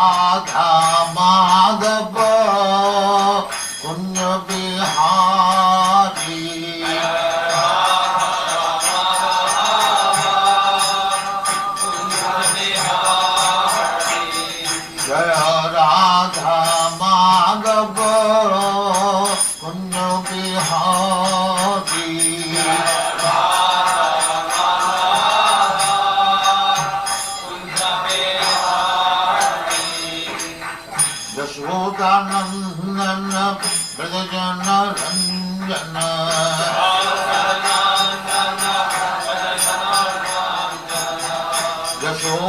राधा माधव कुंज बिहारी जय राधा माधव कुंज बिहारी यशोदानंदन ब्रजजन रंजन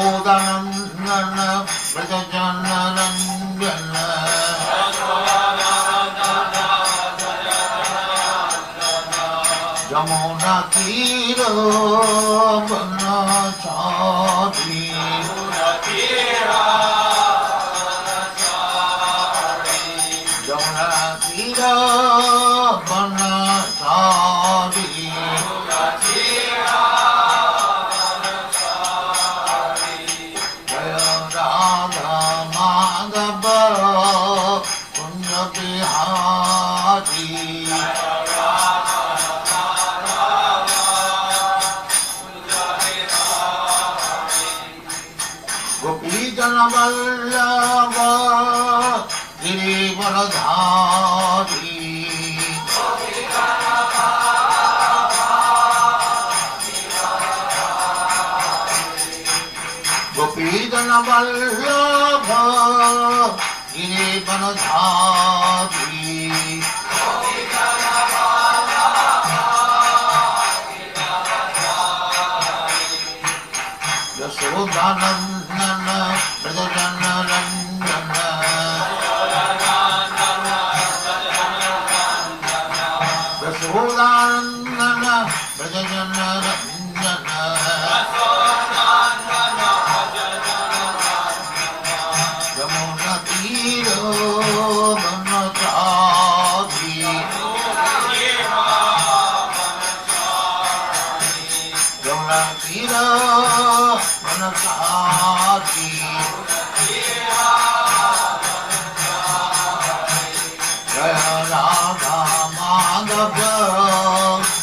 यशोदानंदन ब्रजजन रंजन यमुना तीर बनचारी यमुना तीर बनचारी जय राधा माधव कुंज बिहारी गोपीजन वल्लभ गिरिवरधारी गोपीजन वल्लभ गिरिवरधारी यशोदानंदन ब्रजजन रंजन यशोदानंदन ब्रजजन रंजन यमुना तीर बनचारी यमुना तीर बनचारी जय राधा माधव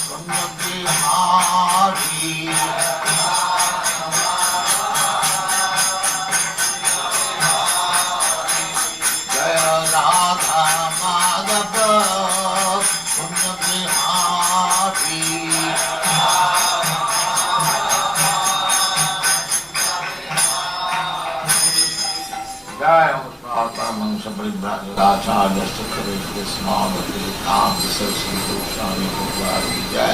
कुंज बिहारी जय राधा माधव कुंज बिहारी जय परमहंस परिव्राजकाचार्य सुखदेव स्मारक काम सरस्वती गोस्वामी भगवान की जय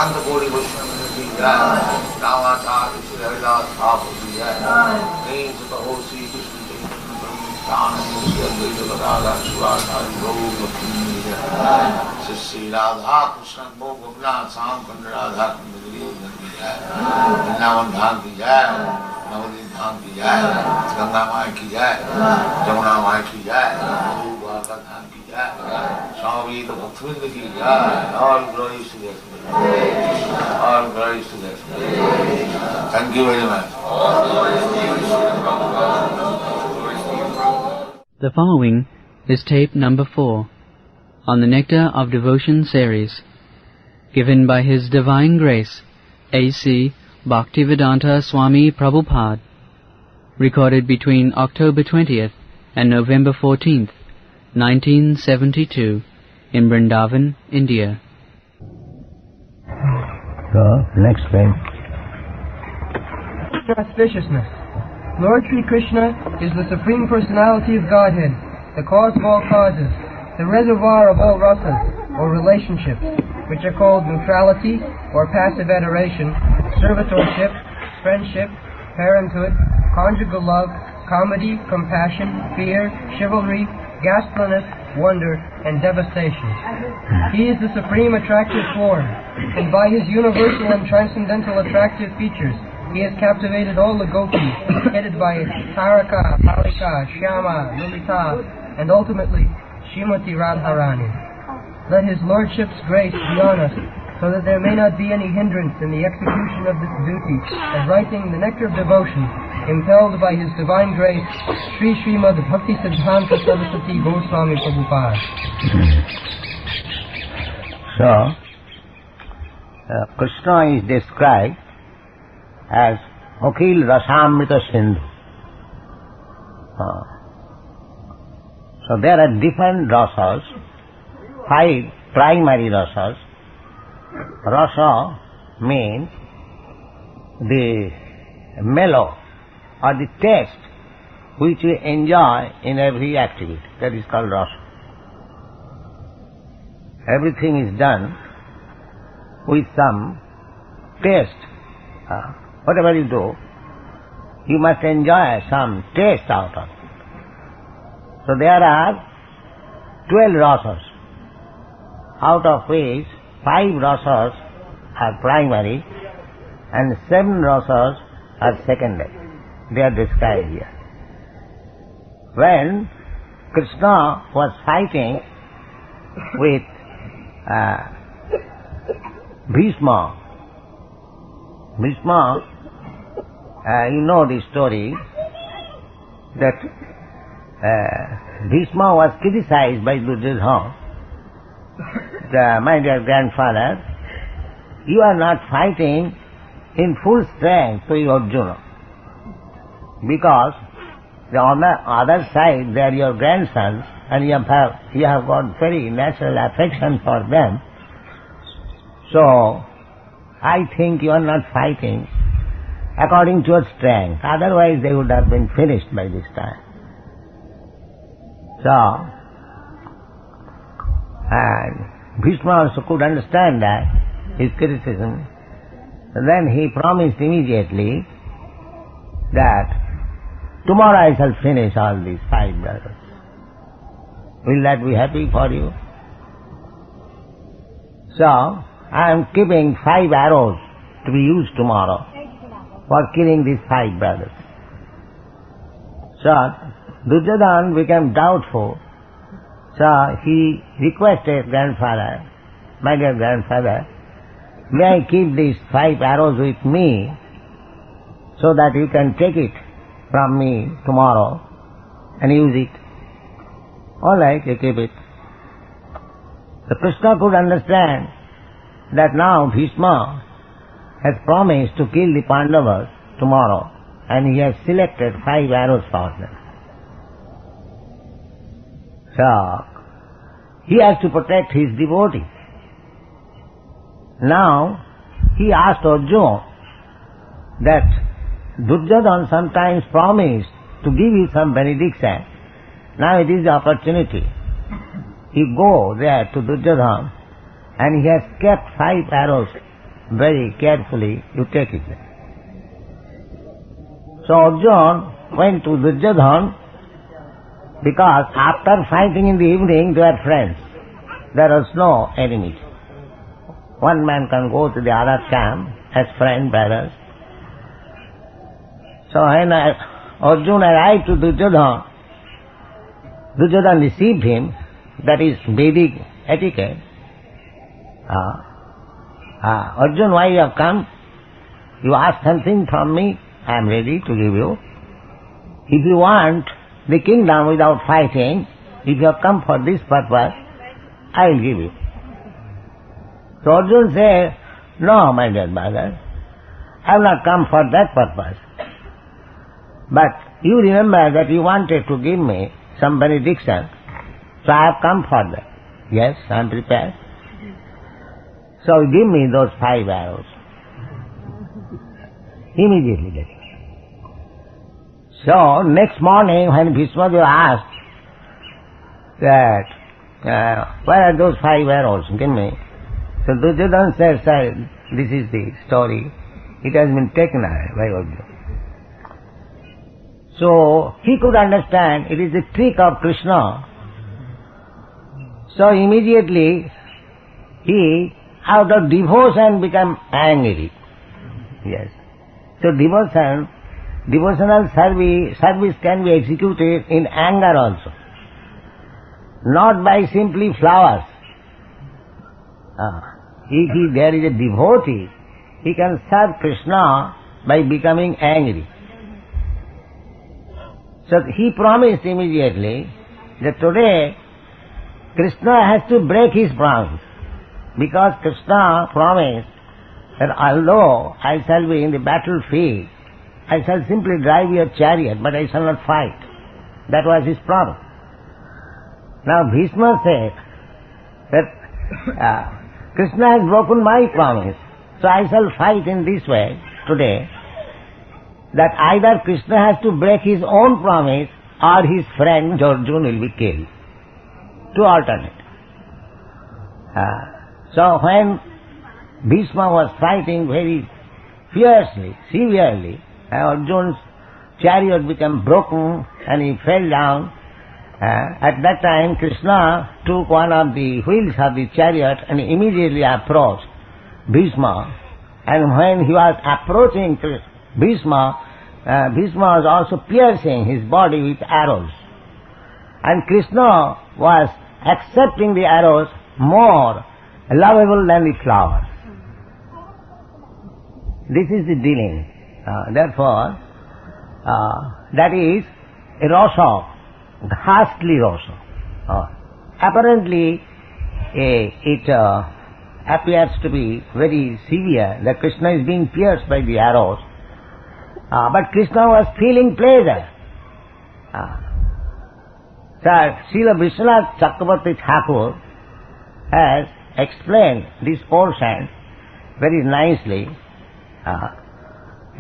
अनंत कोटि वैष्णव की जय रामाचार्य श्री हरिदास ठाकुर की जय प्रेम से कहो श्री कृष्ण चैतन्य राधा शिवाचार्य गौर की जय श्री राधा कृष्ण भो गोपीनाथ श्याम कुंड राधा कुंड की जय वृंदावन धाम की जय नवदीप धाम की जय गंगा माई की जय जमुना माई की जय द्वारका धाम की जय स्वामी तो भक्तवृंद की जय और ग्लोरी टू द और glory to the thank you very much The following is tape number 4 on the Nectar of Devotion series, given by His Divine Grace, A.C. Bhaktivedanta Swami Prabhupada, recorded between October 20th and November 14th, 1972, in Vrindavan, India. So, next page. Auspiciousness. Lord Sri Krishna is the Supreme Personality of Godhead, the cause of all causes, the reservoir of all rasas, or relationships, which are called neutrality, or passive adoration, servitorship, friendship, parenthood, conjugal love, comedy, compassion, fear, chivalry, ghastliness, wonder, and devastation. He is the supreme attractive form, and by his universal and transcendental attractive features, he has captivated all the gopis, headed by Taraka, Palika, Shyama, Lilita, and ultimately Srimati Radharani. Let his Lordship's grace be on us, so that there may not be any hindrance in the execution of this duty of writing the nectar of devotion, impelled by His divine grace, Sri Srimad Bhakti Siddhanta Saraswati Goswami Prabhupada. So, Krishna is described as Akil Rasamrita Sindhu. So there are different rasas, 5 primary rasas. Rasa means the mellow or the taste which we enjoy in every activity. That is called rasa. Everything is done with some taste. Whatever you do, you must enjoy some taste out of it. So there are 12 rasas, out of which 5 rasas are primary and 7 rasas are secondary. They are described here. When Krishna was fighting with Bhishma, you know the story that Bhishma was criticized by Duryodhana. My dear grandfather, you are not fighting in full strength to Arjuna, because on the other side they are your grandsons and you have got very natural affection for them. So I think you are not fighting according to your strength, otherwise they would have been finished by this time. So, and Bhishma also could understand that, his criticism. And then he promised immediately that tomorrow I shall finish all these 5 brothers. Will that be happy for you? So, I am keeping 5 arrows to be used tomorrow for killing these 5 brothers. So, Duryodhana became doubtful. So he requested grandfather, my dear grandfather, may I keep these 5 arrows with me so that you can take it from me tomorrow and use it. All right, you keep it. So Krishna could understand that now Bhishma has promised to kill the Pandavas tomorrow and he has selected 5 arrows for them. So, he has to protect his devotee. Now, he asked Arjuna that Duryodhana sometimes promised to give you some benediction. Now it is the opportunity. You go there to Duryodhana and he has kept 5 arrows very carefully. You take it there. So Arjuna went to Duryodhana, because after fighting in the evening they were friends. There was no enemy. One man can go to the other camp as friend, brothers. So when Arjuna arrived to Duryodhana, Duryodhana received him. That is Vedic etiquette. Arjuna, why you have come? You ask something from me, I am ready to give you. If you want the kingdom without fighting, if you have come for this purpose, I will give you. So Arjuna said, no, my dear brother, I have not come for that purpose. But you remember that you wanted to give me some benediction, so I have come for that. Yes, I am prepared. So give me those 5 arrows. Immediately get it. So next morning when Bhishma asked that, where are those 5 arrows? Give me. So Duryodhana says, sir, this is the story. It has been taken away by Arjuna. So he could understand it is a trick of Krishna. So immediately he, out of devotion, became angry. Yes. So devotional service can be executed in anger also, not by simply flowers. if there is a devotee, he can serve Krishna by becoming angry. So he promised immediately that today Krishna has to break his promise, because Krishna promised that although I shall be in the battlefield, I shall simply drive your chariot, but I shall not fight. That was his promise. Now Bhishma said that Krishna has broken my promise, so I shall fight in this way today, that either Krishna has to break his own promise or his friend Arjuna will be killed. Two alternates. So when Bhishma was fighting very fiercely, severely, Arjuna's chariot became broken and he fell down. At that time Krishna took one of the wheels of the chariot and immediately approached Bhishma. And when he was approaching Bhishma, Bhishma was also piercing his body with arrows. And Krishna was accepting the arrows more lovable than the flowers. This is the dealing. Therefore, that is a rasa, ghastly rasa. Apparently, it appears to be very severe that Krishna is being pierced by the arrows. But Krishna was feeling pleasure. Sir, Srila Vishwanath Chakravarti Thakur has explained this portion very nicely,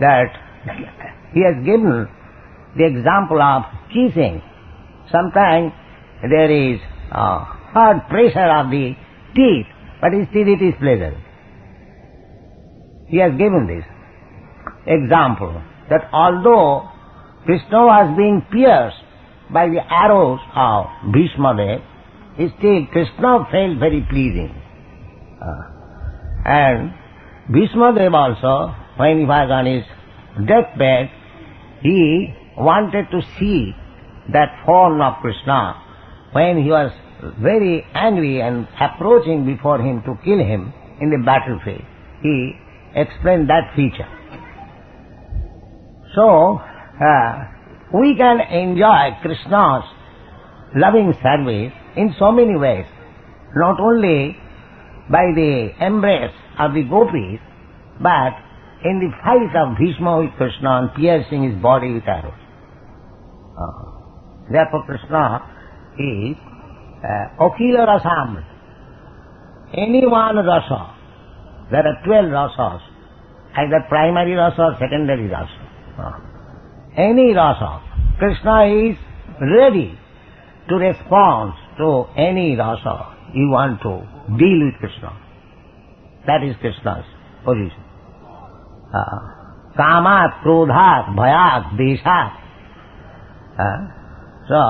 that he has given the example of kissing. Sometimes there is hard pressure of the teeth, but still it is pleasant. He has given this example, that although Krishna was being pierced by the arrows of Bhishma Dev, still Krishna felt very pleasing. And Bhishma Dev also, when he was on his deathbed, he wanted to see that form of Krishna when he was very angry and approaching before him to kill him in the battlefield. He explained that feature. So, we can enjoy Krishna's loving service in so many ways, not only by the embrace of the gopis, but in the fight of Bhishma with Krishna and piercing his body with arrows. Therefore Krishna is Akila Rasam. Any one rasa, there are 12 rasas, either primary rasa or secondary rasa. Any rasa, Krishna is ready to respond to any rasa you want to deal with Krishna. That is Krishna's position. Kamat, Krodhat, Bhayat, Deshat. So,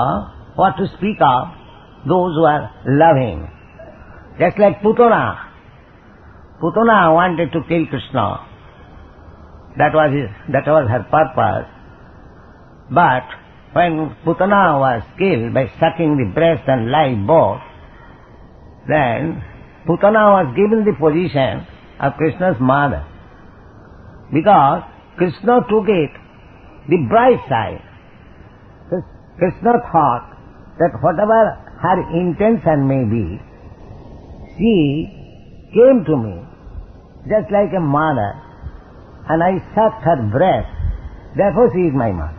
what to speak of those who are loving. Just like Putana. Putana wanted to kill Krishna. That was her purpose. But when Putana was killed by sucking the breast and live both, then Putana was given the position of Krishna's mother. Because Krishna took it the bright side. Krishna thought that whatever her intention may be, she came to me just like a mother, and I sucked her breast, therefore she is my mother.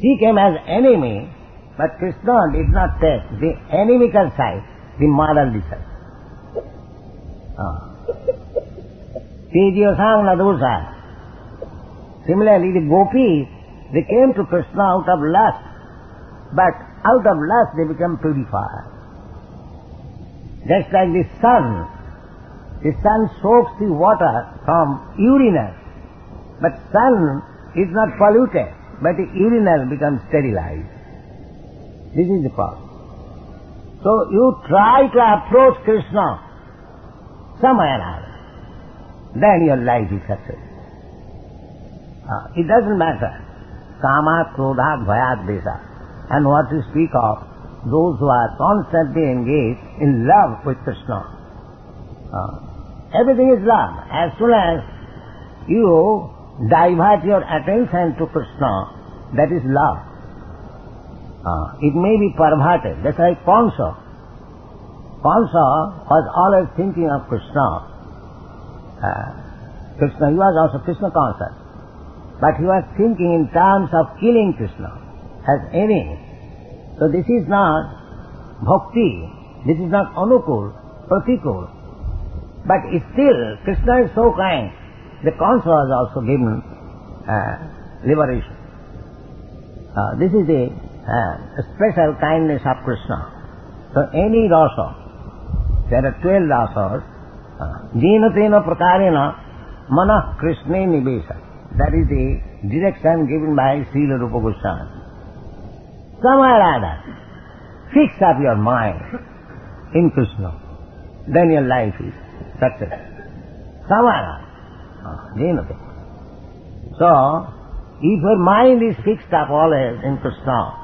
She came as enemy, but Krishna did not take the inimical side, the motherly side. Similarly, the gopis, they came to Krishna out of lust, but out of lust they become purified. Just like the sun soaks the water from urinal, but sun is not polluted, but the urinal becomes sterilized. This is the problem. So you try to approach Krishna some way or other, then your life is successful. It doesn't matter. Kamat, Krodhat, Bhayat, Desha. And what to speak of those who are constantly engaged in love with Krishna. Everything is love. As soon as you divert your attention to Krishna, that is love. It may be perverted. That's like Kansa. Kansa was always thinking of Krishna. Krishna, he was also Krishna conscious. But he was thinking in terms of killing Krishna as enemy. So this is not bhakti, this is not anukul, pratikul. But still, Krishna is so kind. The Kansa was also given liberation. This is the special kindness of Krishna. So any rasa, there are 12 rasas, jena tena prakarena manah Krishne nivesa. That is the direction given by Srila Rupa Goswami. Somewhere or other, fix up your mind in Krishna, then your life is successful. Somewhere or other. So, if your mind is fixed up always in Krishna,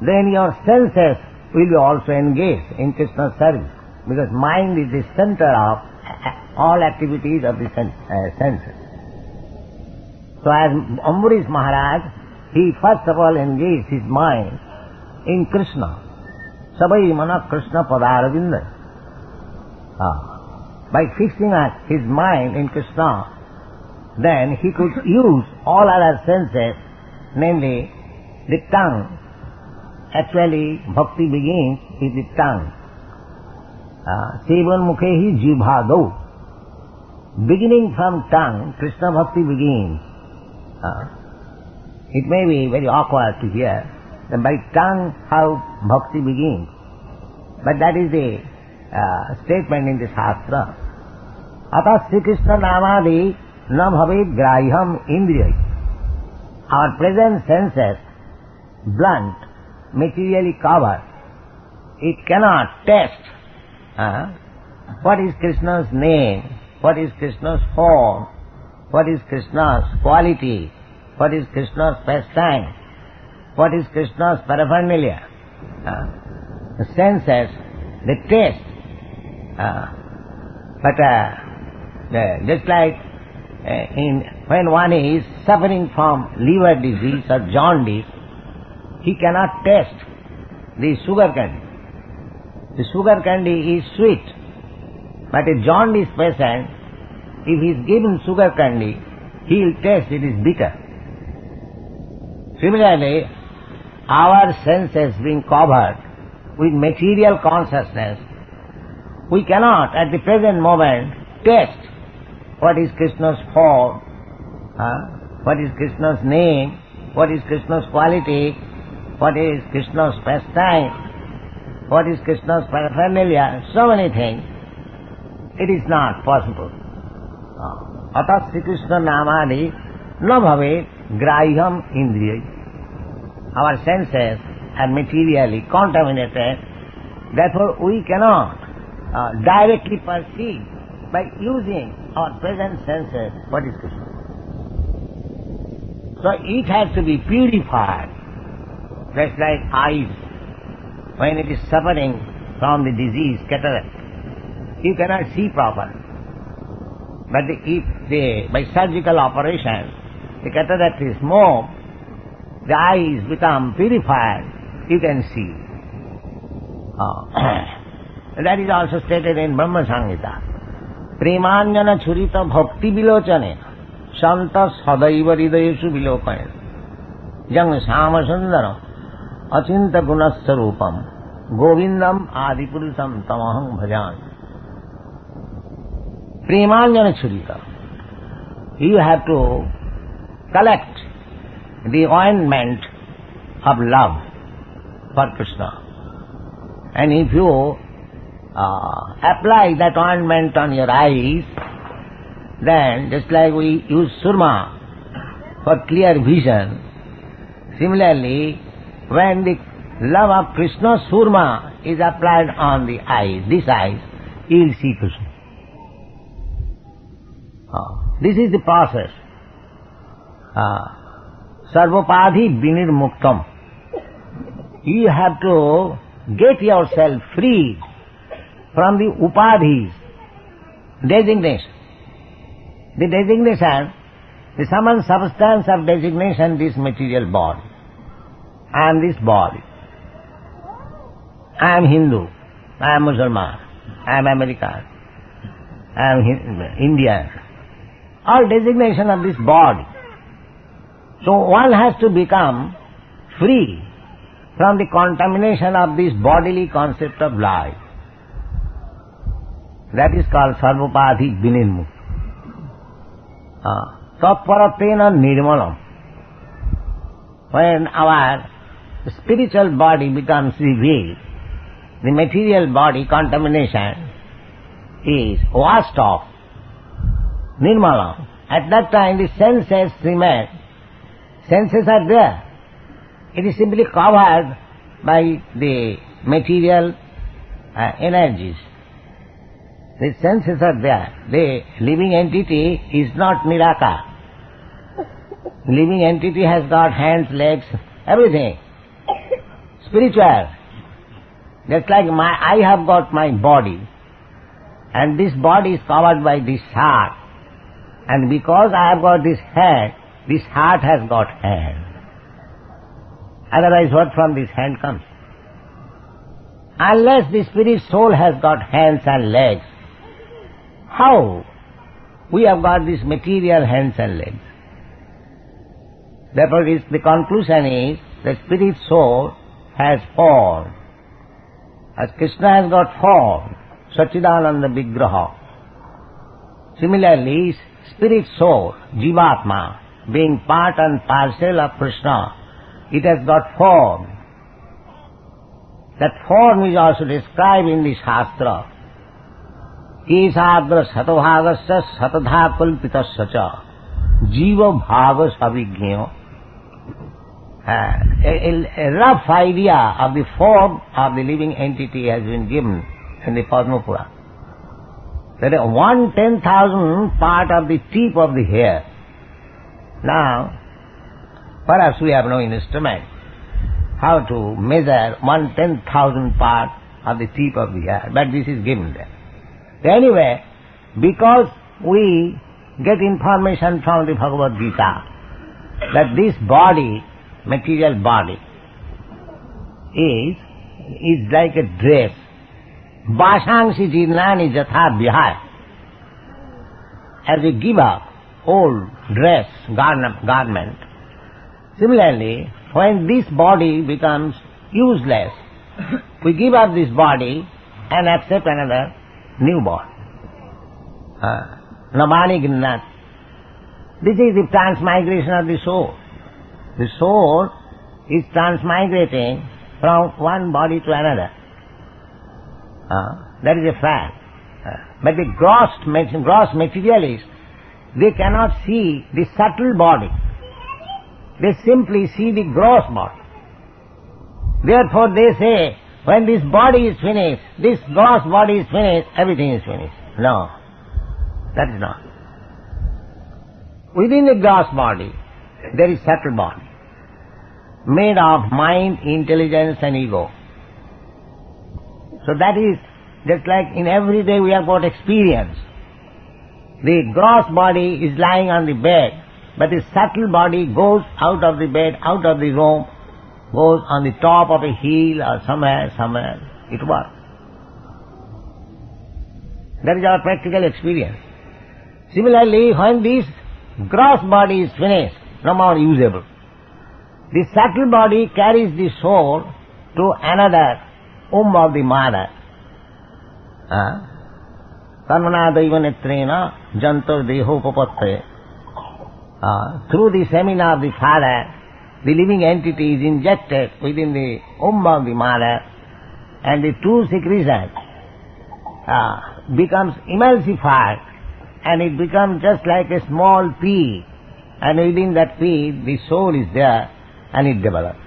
then your senses will be also engaged in Krishna's service, because mind is the center of all activities of the senses. So as Ambarish Maharaj, he first of all engaged his mind in Krishna. Sabai mana Krishna padaravinda. By fixing his mind in Krishna, then he could use all other senses, namely the tongue. Actually, bhakti begins with the tongue. Sevan mukhehi jibhado. Beginning from tongue, Krishna bhakti begins. It may be very awkward to hear that by tongue how bhakti begins. But that is the statement in the Shastra. Ata Sri Krishna namadi na bhavet graham indriyai. Our present senses, blunt, materially covered, it cannot test what is Krishna's name, what is Krishna's form, what is Krishna's quality, what is Krishna's pastime, what is Krishna's paraphernalia. The senses, the taste. Just like when one is suffering from liver disease or jaundice, he cannot taste the sugar candy. The sugar candy is sweet, but a jaundice patient, if he is given sugar candy, he will taste it is bitter. Similarly, our senses being covered with material consciousness, we cannot at the present moment taste what is Krishna's form, what is Krishna's name, what is Krishna's quality, what is Krishna's pastime, what is Krishna's paraphernalia, so many things. It is not possible. Atas Sri Krishna namadi na bhave grahyam indriyai. Our senses are materially contaminated, therefore we cannot directly perceive by using our present senses what is Krishna. So it has to be purified. Just like eyes, when it is suffering from the disease cataract, you cannot see properly. But if by surgical operation the cataract is moved, the eyes become purified, you can see. That is also stated in Brahma Samhita. Premanjana churita bhakti vilochane santa sadaiva hridayeshu vilokane jang sama sundaram achinta gunasarupam govindam adipurusam tamaham bhajan. Premanjana churita. You have to collect the ointment of love for Krishna. And if you apply that ointment on your eyes, then just like we use surma for clear vision, similarly, when the love of Krishna surma is applied on the eyes, this eyes, you will see Krishna. This is the process. Sarvapadhi vinirmuktam. You have to get yourself free from the upadhis, designation. The designation, the some substance of designation, this material body. I am this body. I am Hindu. I am Muslim. I am American. I am Indian. All designation of this body. So one has to become free from the contamination of this bodily concept of life. That is called sarvopadhi vinirmukta. Tatparatena nirmalam. When our spiritual body becomes revealed, the material body contamination is washed off. Nirmalam. At that time the senses remain. Senses are there. It is simply covered by the material energies. The senses are there. The living entity is not Nirakar. Living entity has got hands, legs, everything. Spiritual. Just like I have got my body, and this body is covered by this heart. And because I have got this head, this heart has got hand. Otherwise what from this hand comes? Unless the spirit soul has got hands and legs, how we have got this material hands and legs? Therefore the conclusion is the spirit soul has form. As Krishna has got form, Sachidananda Vigraha. Similarly, spirit soul, Jivatma, being part and parcel of Krishna, it has got form. That form is also described in the Shastra. Kesadra satabhagasya satadha kalpitasya cha jiva bhava savignayo. A rough idea of the form of the living entity has been given in the Padma Purana. That is 1/10,000 part of the tip of the hair. Now, perhaps we have no instrument how to measure 1/10,000 part of the tip of the hair, but this is given there. Anyway, because we get information from the Bhagavad Gita that this body, material body, is like a dress. Bashangsi jirnani jatha vihaya. As we give up old dress, garment, similarly, when this body becomes useless, we give up this body and accept another new body. Navani Ginnat. This is the transmigration of the soul. The soul is transmigrating from one body to another. That is a fact. But the gross materialists, they cannot see the subtle body. They simply see the gross body. Therefore they say, when this body is finished, this gross body is finished, everything is finished. No, that is not. Within the gross body, there is subtle body, made of mind, intelligence and ego. So that is just like in every day we have got experience. The gross body is lying on the bed, but the subtle body goes out of the bed, out of the room, goes on the top of a hill or somewhere, it works. That is our practical experience. Similarly, when this gross body is finished, no more usable, the subtle body carries the soul to another of the mother. Karmana daivanetrena jantar dehopapatte. Through the semina of the father, the living entity is injected within the of the mother, and the two secretion becomes emulsified, and it becomes just like a small pea, and within that pea the soul is there, and it develops.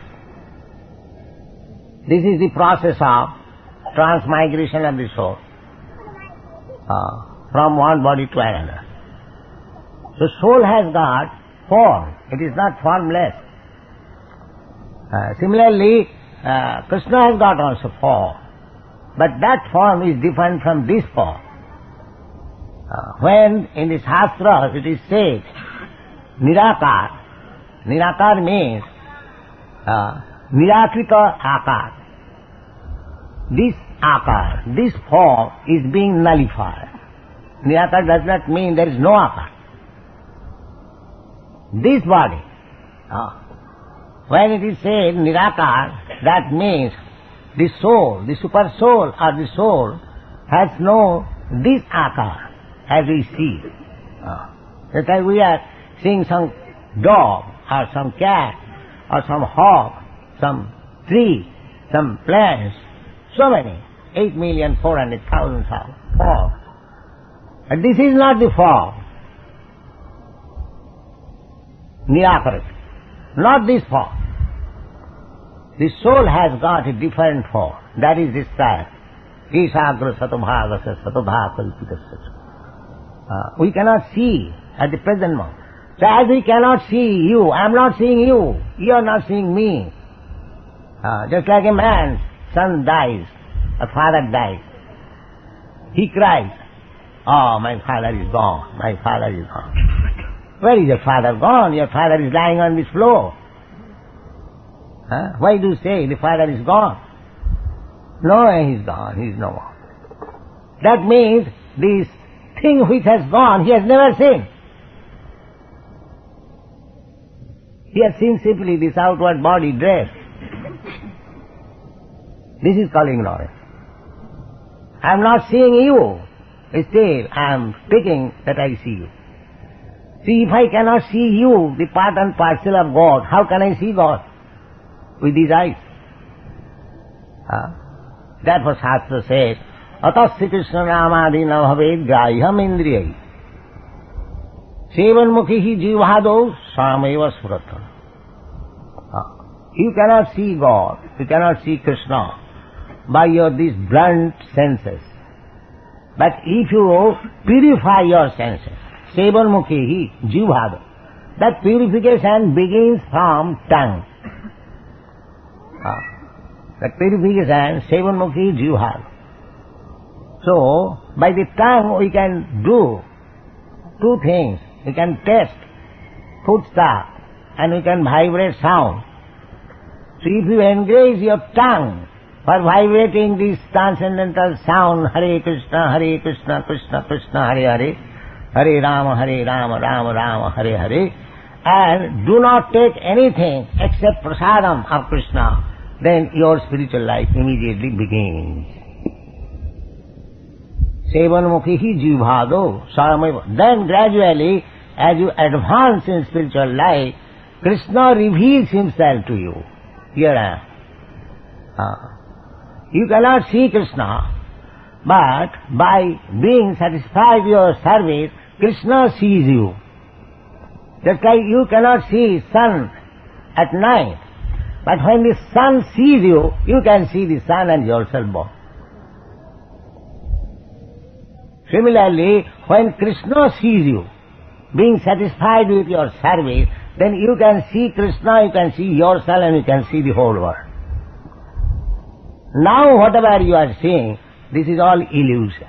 This is the process of transmigration of the soul from one body to another. So soul has got form, it is not formless. Similarly, Krishna has got also form, but that form is different from this form. When in the Shastras it is said, Nirakar, Nirakar means Nirakrita Akar. This Akar, this form is being nullified. Nirakar does not mean there is no Akar. This body, when it is said Nirakar, that means the soul, the super soul or the soul has no this Akar as we see. That's why we are seeing some dog or some cat or some hawk, some tree, some plants, so many, 8,400,000 forms. But this is not the form. Nirakara, not this form. The soul has got a different form. That is described. Isagra satobhagasa satobhakalpitasya. We cannot see at the present moment. So as we cannot see you, I am not seeing you, you are not seeing me. Just like a man's son dies, a father dies. He cries, oh, my father is gone, my father is gone. Where is your father gone? Your father is lying on this floor. Why do you say the father is gone? No, he is gone, he is no more. That means this thing which has gone, he has never seen. He has seen simply this outward body dress. This is called ignorance. I am not seeing you. Still, I am speaking that I see you. See, if I cannot see you, the part and parcel of God, how can I see God? With these eyes. That was Shastra says, Atasya Krishna Ramadi na bhaved graham indriyai. Sevan mukhi jivhado sameva surata. You cannot see God, you cannot see Krishna by your these blunt senses. But if you purify your senses, Sevan mukhi jivhado, that purification begins from tongue. That purification, Sevan mukhi jivhado. So, by the tongue we can do two things. We can taste foodstuff and we can vibrate sound. So if you engage your tongue for vibrating this transcendental sound, Hare Krishna, Krishna Krishna, Hare Hare, Hare Rama, Rama Rama, Hare Hare, and do not take anything except prasadam of Krishna, then your spiritual life immediately begins. Sevan mukhi jivhado sarameva. Then gradually, as you advance in spiritual life, Krishna reveals himself to you. Here I am. You cannot see Krishna, but by being satisfied with your service, Krishna sees you. Just like you cannot see sun at night, but when the sun sees you, you can see the sun and yourself both. Similarly, when Krishna sees you, being satisfied with your service, then you can see Krishna, you can see yourself, and you can see the whole world. Now whatever you are seeing, this is all illusion.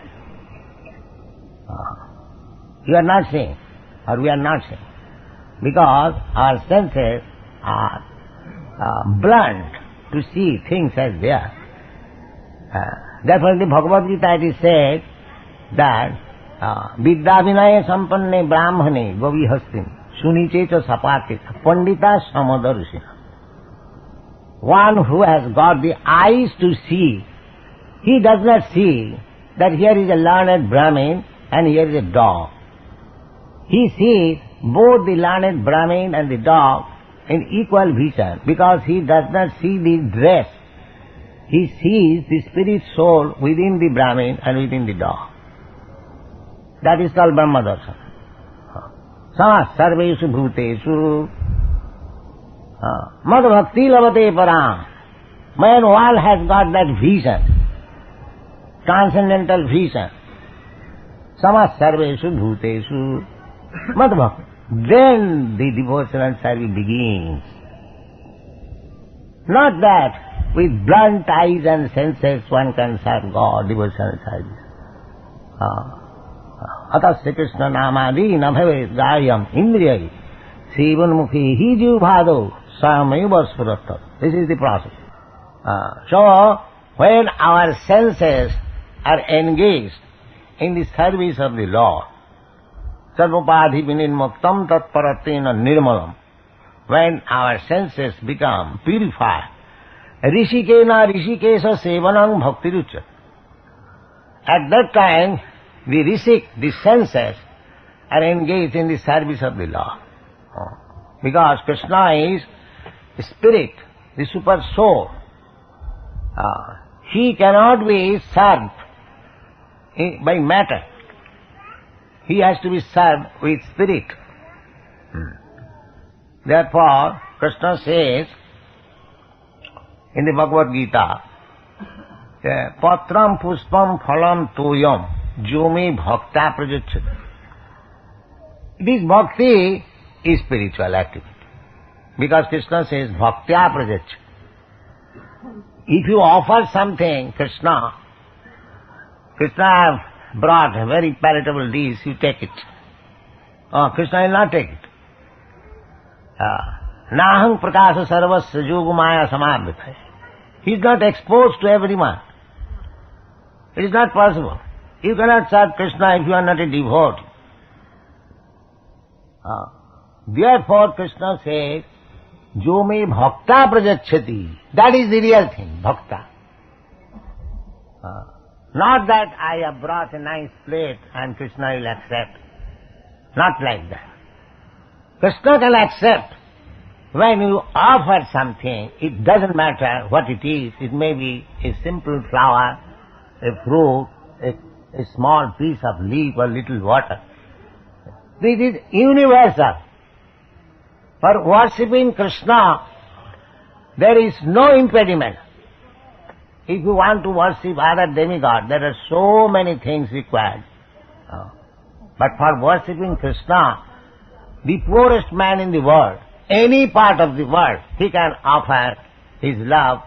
You are not seeing, or we are not seeing, because our senses are blunt to see things as they are. Therefore in the Bhagavad Gita it is said that Vidya Vinaya Sampanne Brahmane Govihastin Sunicheta Sapatita Pandita Samadarshina. One who has got the eyes to see, he does not see that here is a learned Brahmin and here is a dog. He sees both the learned Brahmin and the dog in equal vision, because he does not see the dress. He sees the spirit soul within the Brahmin and within the dog. That is called Brahma Darshan. Sama sarveshu bhuteshu mad bhakti lavate param. Man all has got that vision, transcendental vision. Sama sarveshu bhuteshu mad bhakti. Then the devotional service begins. Not that with blunt eyes and senses one can serve God, devotional service. Atas Sri Krishna namadi na bhavet gayam indriyai sevanmukhi hi jivbhado samayava suratta. This is the process. So, when our senses are engaged in the service of the Lord, sarvapadhi vinirmuktam tatparatena nirmalam, when our senses become purified, rishikena rishikesa sevanam bhaktirucya. At that time, the rishik, the senses, are engaged in the service of the Lord. Because Krishna is the spirit, the super soul. He cannot be served by matter. He has to be served with spirit. Therefore, Krishna says in the Bhagavad Gita, Patram puspam phalam tuyam jumi bhakta prajacchati. This bhakti is spiritual activity. Because Krishna says bhaktya prajacchati. If you offer something, Krishna brought a very palatable dish, you take it. Krishna will not take it. Nahang prakasa sarvasya yogumaya samarbhita. He is not exposed to everyone. It is not possible. You cannot serve Krishna if you are not a devotee. Therefore Krishna says, Jo me bhakta prajacchati. That is the real thing, bhakta. Not that I have brought a nice plate and Krishna will accept. Not like that. Krishna can accept. When you offer something, it doesn't matter what it is. It may be a simple flower, a fruit, a small piece of leaf or little water. This is universal. For worshipping Krishna, there is no impediment. If you want to worship other demigods, there are so many things required. But for worshipping Krishna, the poorest man in the world, any part of the world, he can offer his love,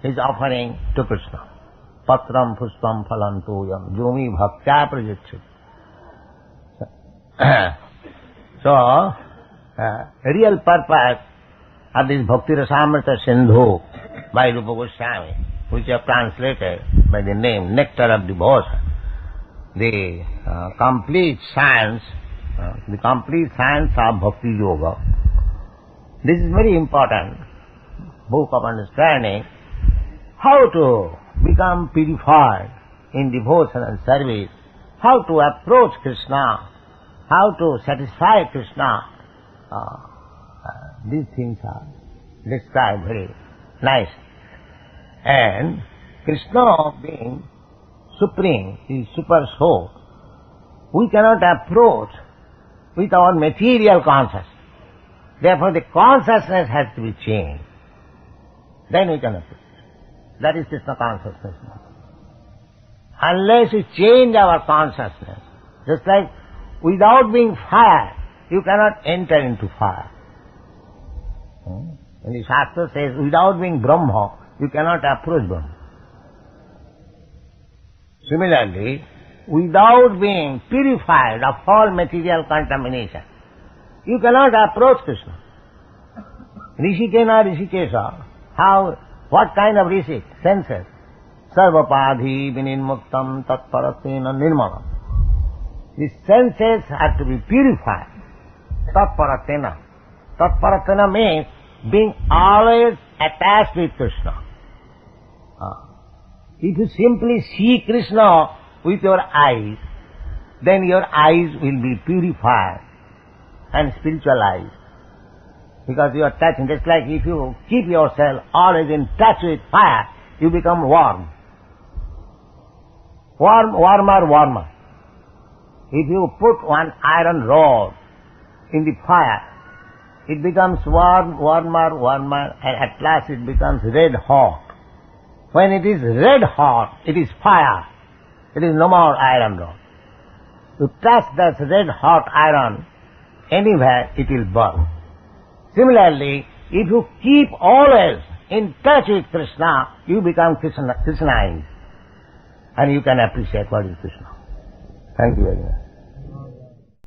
his offering to Krishna. Patram puspam phalam tuyam jumi bhaktya prajacchati. So, real purpose of this Bhakti Rasamrita Sindhu by Rupa Goswami, which I have translated by the name Nectar of Devotion, the complete science of Bhakti Yoga. This is very important book of understanding how to become purified in devotion and service, how to approach Krishna, how to satisfy Krishna. These things are described very nice. And Krishna being supreme, is super soul, we cannot approach with our material consciousness. Therefore the consciousness has to be changed. Then we can approach. That is Krishna consciousness. Unless we change our consciousness, just like without being fire, you cannot enter into fire. And the Shastra says, without being Brahma, you cannot approach Brahma. Similarly, without being purified of all material contamination, you cannot approach Krishna. Rishikena Rishikesa, what kind of rishik? Senses. Sarvapadhi vinirmuktam tatparatena nirmalam. The senses have to be purified. Tatparatena. Tatparatena means being always attached with Krishna. If you simply see Krishna with your eyes, then your eyes will be purified and spiritualized. Because you are touching, just like if you keep yourself always in touch with fire, you become warm. Warmer. If you put one iron rod in the fire, it becomes warmer, and at last it becomes red hot. When it is red hot, it is fire. It is no more iron rod. You touch that red hot iron, anywhere it will burn. Similarly, if you keep always in touch with Krishna, you become Krishnaized. And you can appreciate what is Krishna. Thank you very much.